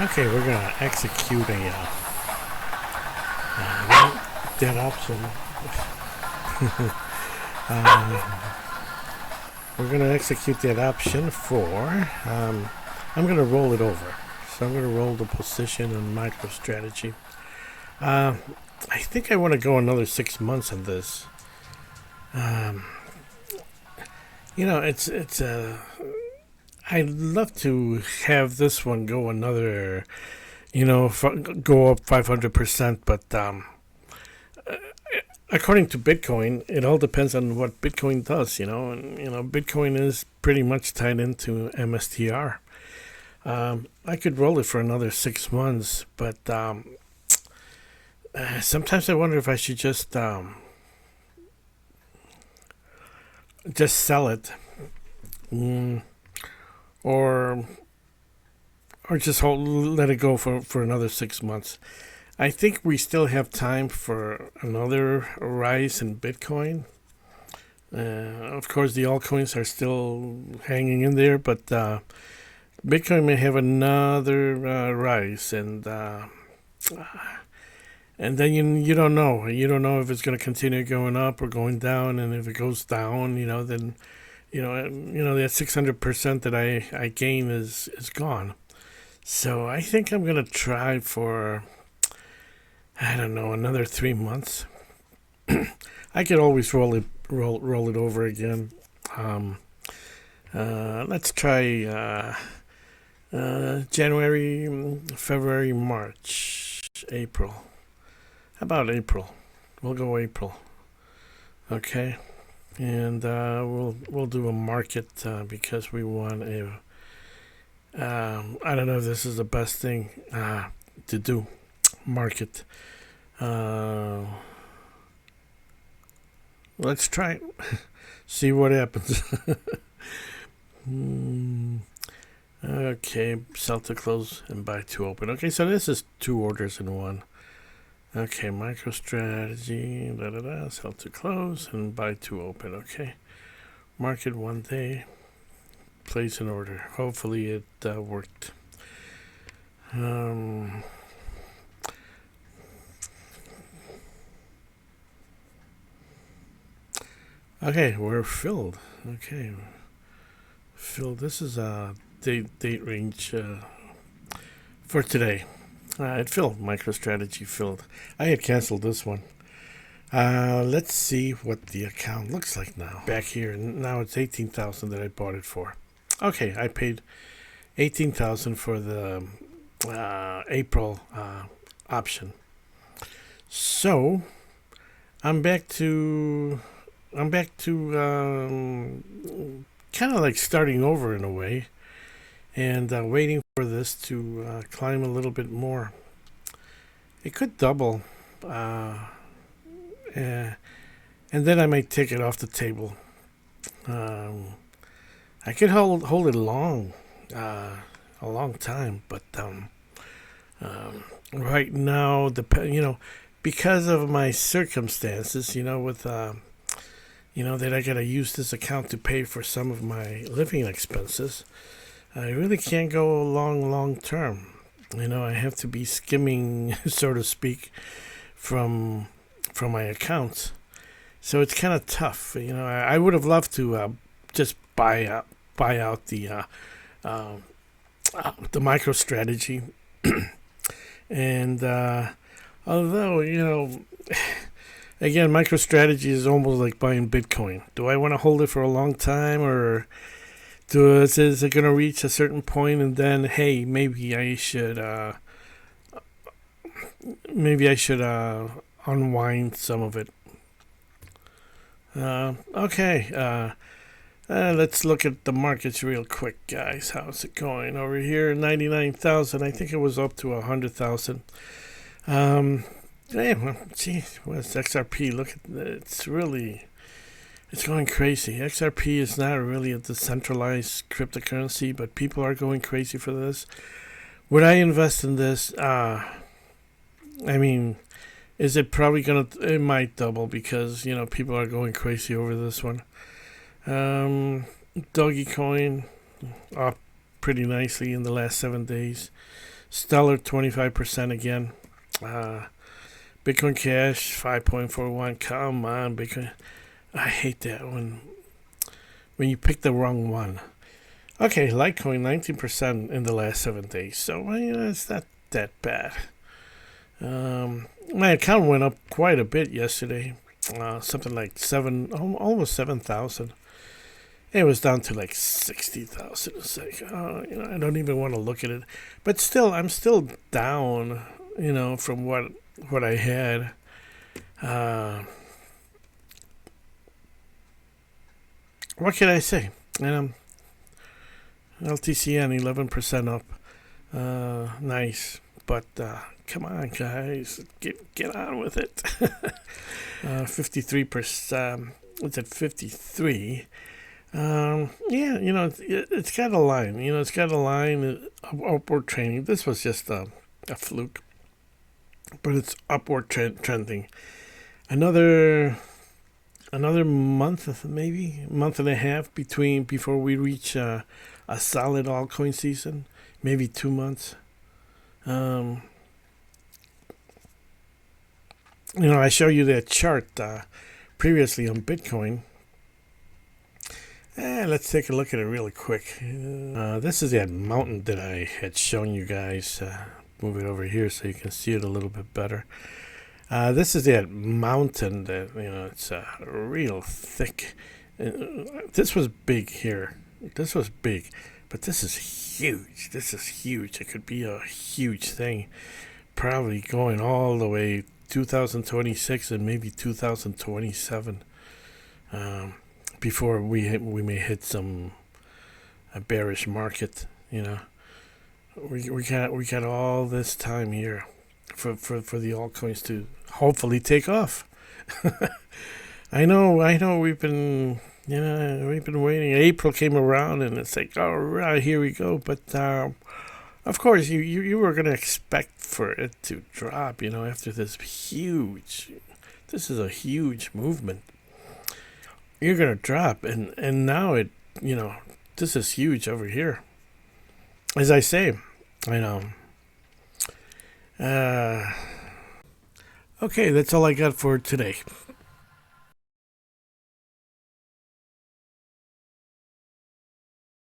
Okay, we're gonna execute a that option. We're gonna execute that option for. I'm gonna roll it over, so I'm gonna roll the position on MicroStrategy. I think I want to go another 6 months on this. It's I'd love to have this one go another, go up 500%, but according to Bitcoin, it all depends on what Bitcoin does, and Bitcoin is pretty much tied into MSTR. I could roll it for another 6 months, but sometimes I wonder if I should just sell it, or just let it go for another 6 months. I think we still have time for another rise in Bitcoin. Of course, the altcoins are still hanging in there, but Bitcoin may have another rise, and then you don't know. You don't know if it's going to continue going up or going down, and if it goes down, then that 600% that I gain is gone. So I think I'm going to try for, I don't know, another 3 months. I could always roll it over again. Let's try January, February, March, April. How about April? We'll go April. Okay, and we'll do a market because we want a. I don't know if this is the best thing to do. Market. Let's try it. See what happens. Okay, sell to close and buy to open. Okay, so this is 2 orders in one. Okay, MicroStrategy, sell to close and buy to open. Okay, market 1 day, place an order. Hopefully it worked. Okay, we're filled. Okay, filled. This is a date range for today. It filled. MicroStrategy filled. I had canceled this one. Let's see what the account looks like now. Back here, now it's 18,000 that I bought it for. Okay, I paid 18,000 for the April option. So I'm back to kind of like starting over in a way, and waiting for this to climb a little bit more. It could double, and then I might take it off the table. I could hold it long, a long time, but right now, because of my circumstances, with that I gotta use this account to pay for some of my living expenses. I really can't go long term. I have to be skimming, so to speak, from my accounts. So it's kind of tough. I would have loved to just buy out the MicroStrategy, and although again, MicroStrategy is almost like buying Bitcoin. Do I want to hold it for a long time, or is it going to reach a certain point and then, hey, maybe I should unwind some of it. Okay. Let's look at the markets real quick, guys. How's it going over here? 99,000. I think it was up to 100,000. Hey, well, gee, what's XRP? Look at it's going crazy. XRP is not really a decentralized cryptocurrency, but people are going crazy for this. Would I invest in this? Is it probably it might double because, people are going crazy over this one. Dogecoin up pretty nicely in the last 7 days. stellar 25% again. Bitcoin Cash 5.41. Come on, Bitcoin. I hate that when you pick the wrong one. Okay, Litecoin 19% in the last 7 days. So it's not that bad. My account went up quite a bit yesterday. Something like almost 7,000. It was down to like 60,000. It's like, I don't even want to look at it. But still, I'm still down, from what I had. What can I say? LTCN 11% up. Nice. But come on, guys. Get on with it. 53%. It's at 53. It's got a line. It's got a line of upward trending. This was just a fluke, but it's upward trending. Another month, maybe month and a half before we reach a solid altcoin season. Maybe 2 months. I show you that chart previously on Bitcoin. Let's take a look at it really quick. This is that mountain that I had shown you guys. Move it over here so you can see it a little bit better. This is that mountain that, it's real thick. This was big here. This was big. But this is huge. This is huge. It could be a huge thing. Probably going all the way 2026 and maybe 2027. Before we may hit a bearish market, we got all this time here for the altcoins to hopefully take off. I know we've been waiting. April came around and it's like, all right, here we go. But of course you were going to expect for it to drop, after this is a huge movement. You're going to drop, and now this is huge over here. As I say, okay, that's all I got for today.